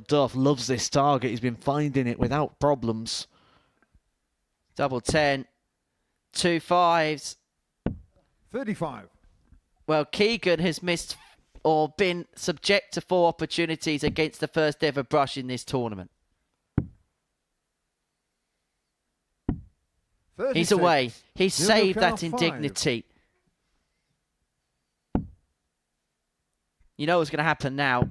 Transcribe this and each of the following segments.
Duff loves this target. He's been finding it without problems. Double 10. 2 5s. 35. Well, Keegan has missed or been subject to 4 opportunities against the first ever brush in this tournament. 36. He's away. He's saved that 5. indignity. You know what's going to happen now.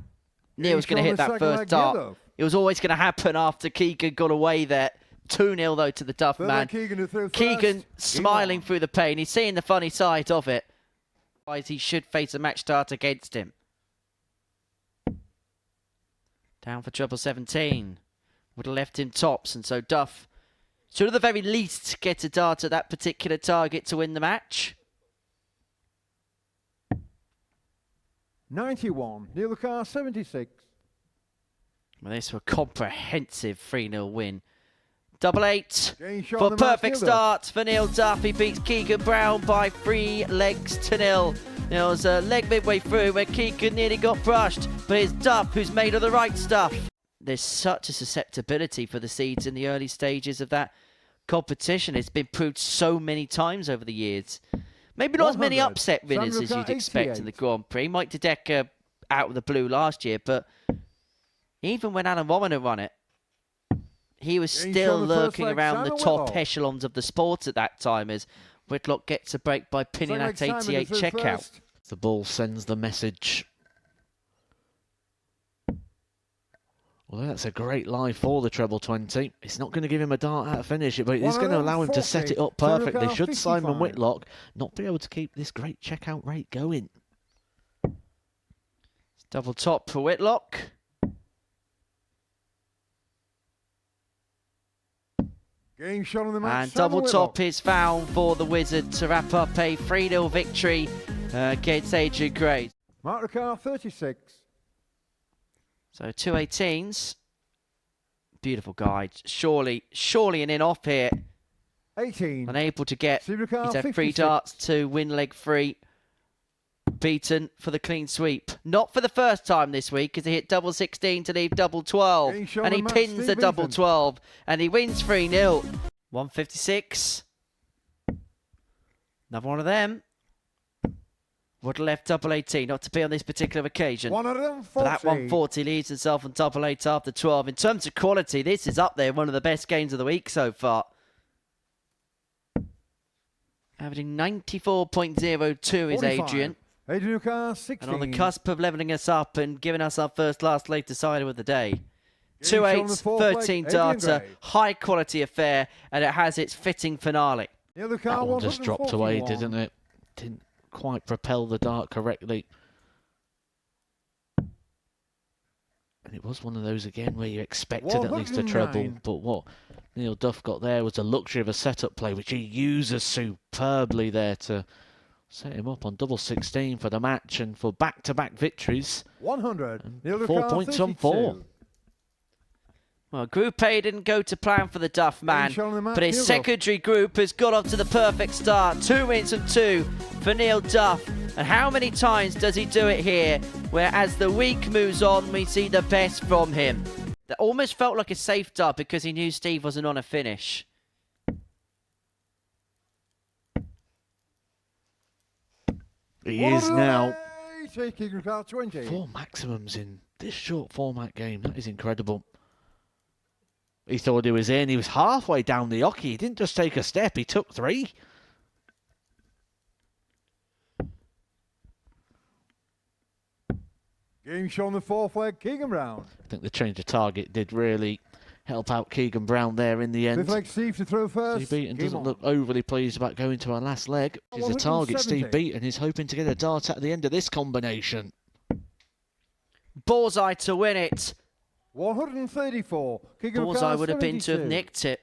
Neil's going to hit that first dart. It was always going to happen after Keegan got away there. 2-0 though to the Duff man. Keegan smiling through the pain. He's seeing the funny side of it. Otherwise, he should face a match start against him. Down for treble 17. Would have left him tops, and so Duff should at the very least get a dart at that particular target to win the match. 91. Neil the car 76. Well, this was a comprehensive 3-0 win. Double 8 for for perfect start for Neil Duff. He beats Keegan Brown by 3 legs to 0. There was a leg midway through where Keegan nearly got brushed, but it's Duff who's made of the right stuff. There's such a susceptibility for the seeds in the early stages of that competition. It's been proved so many times over the years. Maybe not as many upset winners as you'd expect in the Grand Prix. Mike De Decker out of the blue last year, but even when Alan Warriner won it, he was still lurking around the top echelons of the sport at that time as Whitlock gets a break by pinning that 88 checkout. The ball sends the message. Well, that's a great lie for the treble 20. It's not going to give him a dart out of finish, but it's going to allow him to set it up perfectly. Should Simon Whitlock not be able to keep this great checkout rate going? It's double top for Whitlock. Game shot on the match. And double top is found for the Wizard to wrap up a 3-0 victory against Adrian Gray. Mark Ricard 36. So 2 18s. Beautiful guide. Surely an in-off here. 18. Unable to get. He's had 3 darts to win leg 3. Beaton for the clean sweep. Not for the first time this week, because he hit double 16 to leave double 12. And he pins the double 12. And he wins 3-0. 156. Another one of them. Would have left double 18, not to be on this particular occasion. 140. But that 140 leaves himself on double 8 after 12. In terms of quality, this is up there, one of the best games of the week so far. Averaging 94.02 is Adrian. Adrian Gray 16. And on the cusp of levelling us up and giving us our first last late decider of the day. 2 8s, 13 data, high quality affair, and it has its fitting finale. That one just dropped away, didn't it? Didn't quite propel the dart correctly. And it was one of those again where you expected at least a treble, but what Neil Duff got there was the luxury of a setup play, which he uses superbly there to set him up on double 16 for the match and for back-to-back victories. 100. 4 points on 4. Well, Group A didn't go to plan for the Duff man, but his secondary group has got off to the perfect start. 2 wins from 2 for Neil Duff. And how many times does he do it here, where as the week moves on, we see the best from him? That almost felt like a safe dub because he knew Steve wasn't on a finish. He is now. 20. 4 maximums in this short format game. That is incredible. He thought he was in. He was halfway down the hockey. He didn't just take a step. He took 3. Game show on the 4th leg, Keegan Brown. I think the change of target did really help out Keegan Brown there in the end. Leg Steve to throw first. Steve Beaton doesn't look overly pleased about going to our last leg. He's a target. Steve Beaton is hoping to get a dart at the end of this combination. Bullseye to win it. 134. Bullseye would have been to have nicked it.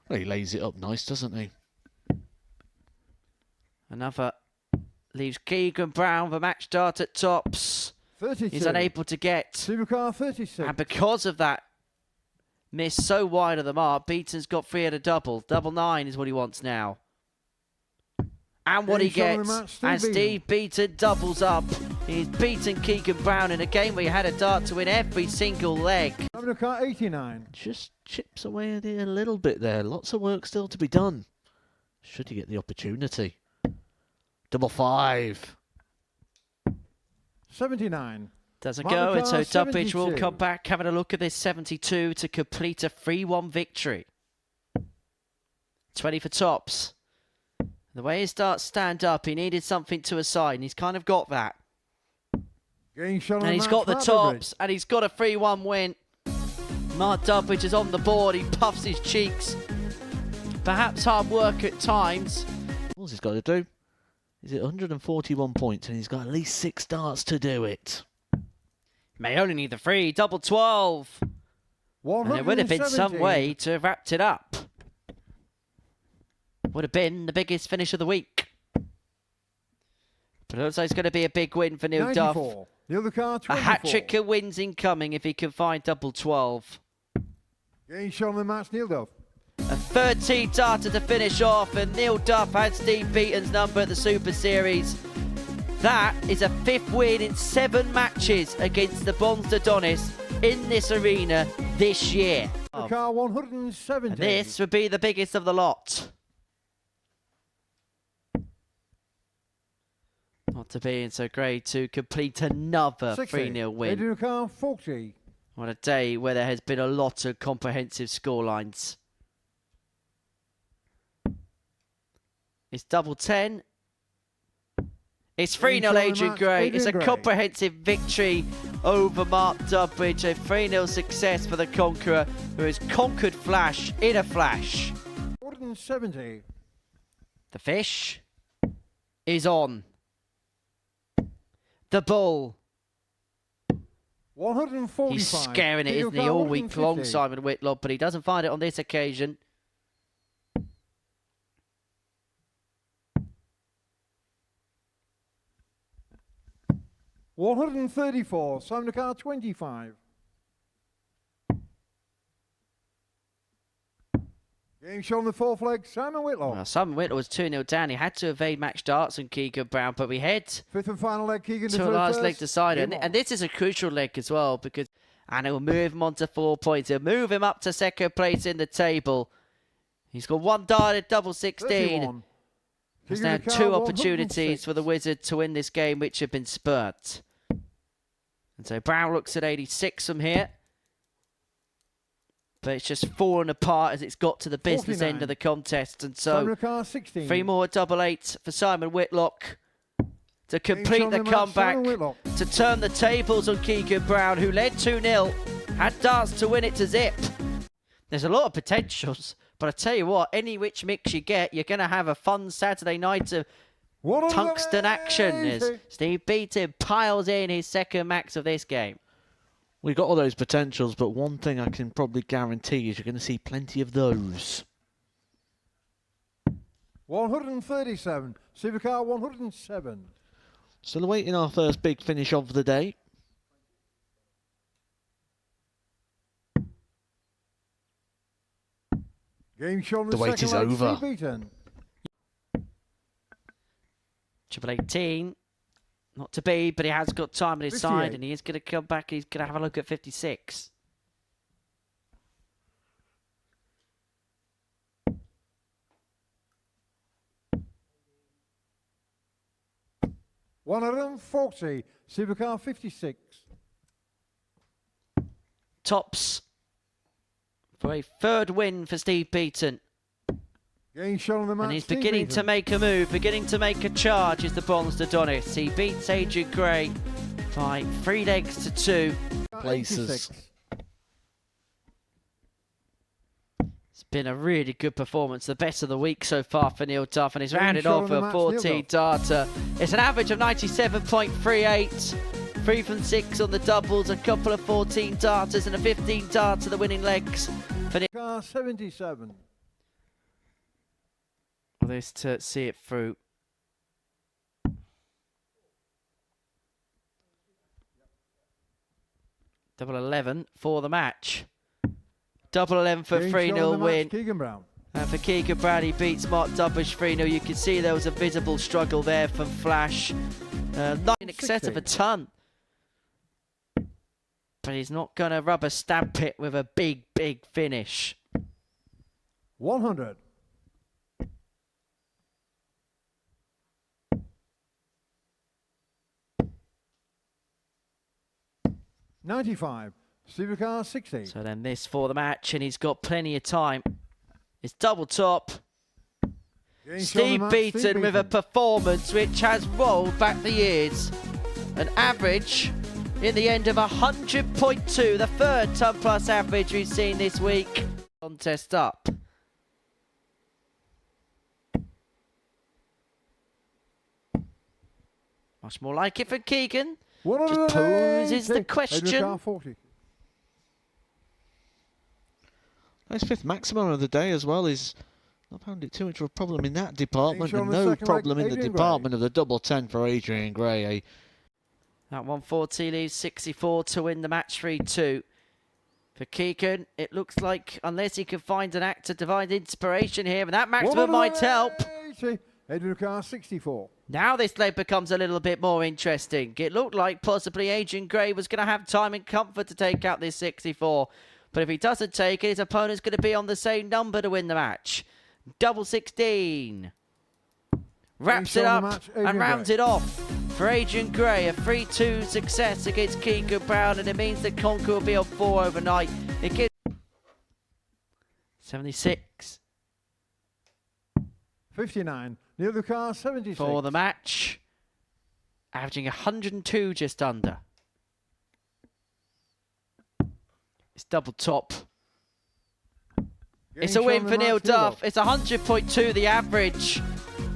Well, he lays it up nice, doesn't he? Another leaves Keegan Brown the match start at tops. 32. He's unable to get. 36. And because of that miss so wide of the mark, Beaton's got 3 at a double. Double 9 is what he wants now. And what he Game shot on the gets, match, and Steve Beaton doubles up. He's beaten Keegan Brown in a game where he had a dart to win every single leg. Having a car 89. Just chips away at it a little bit there. Lots of work still to be done. Should he get the opportunity? Double 5. 79. Doesn't Mark go, and so McCarr, Dudbridge will 72. come back having a look at this 72 to complete a 3-1 victory. 20 for tops. The way his darts stand up, he needed something to a side, and he's kind of got that. Game shot on And the he's match, got the Mark tops, and he's got a 3-1 win. Mark Dudbridge is on the board, he puffs his cheeks. Perhaps hard work at times. All he's got to do is hit 141 points, and he's got at least 6 darts to do it. May only need the 3, double 12. And there would have been some 117. way to have wrapped it up. Would have been the biggest finish of the week. But it looks like it's going to be a big win for Neil Duff. 94. The other car, A 24. hat-trick of wins incoming if he can find double 12. Game shot on the match, Neil Duff. A 13 darter to finish off, and Neil Duff had Steve Beaton's number at the Super Series. That is a 5th win in 7 matches against the Bons Adonis in this arena this year. The car 170. And this would be the biggest of the lot. Not to be in so great to complete another 60. 3-0 win. Adrian Gray, 40. On a day where there has been a lot of comprehensive scorelines. It's double 10. It's 3-0 Adrian Gray. It's a comprehensive victory over Mark Dudbridge. A 3-0 success for the Conqueror, who has conquered Flash in a flash. 170. The fish is on. The bull. 145. He's scaring it, isn't he, Adrian Gray, all week long, 150. Simon Whitlock, but he doesn't find it on this occasion. $134. Simon the car 25. Game shot on the 4th leg, Simon Whitlock. Well, Simon Whitlock was 2-0 down. He had to evade match darts on Keegan Brown, but we head 5th and final leg, Keegan. to a last leg decider. And this is a crucial leg as well, because and it will move him on to 4 points. It'll move him up to 2nd place in the table. He's got 1 dart at double 16. 31. There's Keegan now the car, 2 opportunities 106. for the Wizard to win this game, which have been spurt. And so Brown looks at 86 from here. But it's just fallen apart as it's got to the business 49. end of the contest. And Simon so the car 16. 3 more double 8s for Simon Whitlock to complete Game shot the on the match, comeback, Simon Whitlock. to turn the tables on Keegan Brown, who led 2-0, had darts to win it to zip. There's a lot of potentials, but I tell you what, any which mix you get, you're going to have a fun Saturday night of tungsten action as Steve Beaton piles in his 2nd max of this game. We've got all those potentials, but one thing I can probably guarantee is you're going to see plenty of those. 137. Supercar 107. Still awaiting our first big finish of the day. Game shot on The wait 2nd is leg, over. Steve Beaton. Triple 18, not to be, but he has got time on his side, 58. and he is going to come back. He's going to have a look at 56. $140. Supercar 56. Tops for a 3rd win for Steve Beaton. Game shot on the match. And he's Steve beginning to Beaton. make a move, beginning to make a charge is the Bons Adonis. He beats Adrian Gray by 3 legs to 2. Places. 86. It's been a really good performance, the best of the week so far for Neil Duff, and he's Game rounded shot off on the a match, 14 Neil darter. It's an average of 97.38. 3 from 6 on the doubles, a couple of 14 darters and a 15 darter the winning legs for Neil. Car 77. This to see it through. Double 11 for the match. Double 11 for Game 3-0 shot on the match, win. Keegan Brown. And for Keegan Brown, he beats Mark Dudbridge 3-0. You can see there was a visible struggle there from Flash. Not in excess of a ton. But he's not going to rubber stamp it with a big, big finish. 100. $95. Supercar 60. So then this for the match, and he's got plenty of time. It's double top. Steve Beaton with a performance which has rolled back the years. An average in the end of 100.2, the third ton plus average we've seen this week. Contest up. Much more like it for Keegan. Just poses the question. His fifth maximum of the day as well. He's not found it too much of a problem in that department, and no problem in the department of the double 10 for Adrian Gray. That 140 leaves 64 to win the match 3-2. For Keegan, it looks like, unless he can find an act to divine inspiration here, and that maximum might help. Adrian Gray 64. Now this leg becomes a little bit more interesting. It looked like possibly Adrian Gray was going to have time and comfort to take out this 64. But if he doesn't take it, his opponent's going to be on the same number to win the match. Double 16. Wraps it up and rounds it off for Adrian Gray. A 3-2 success against Keegan Brown, and it means that Conquer will be on 4 overnight. It gives 76. 59. Neil the car 76. For the match. Averaging 102 just under. It's double top. It's a win for Neil Duff. It's 100.2 the average.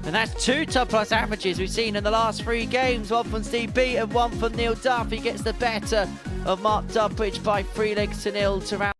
And that's 2 ton plus averages we've seen in the last 3 games. One from Steve Beaton, one from Neil Duff. He gets the better of Mark Dudbridge by 3 legs to 0 to round.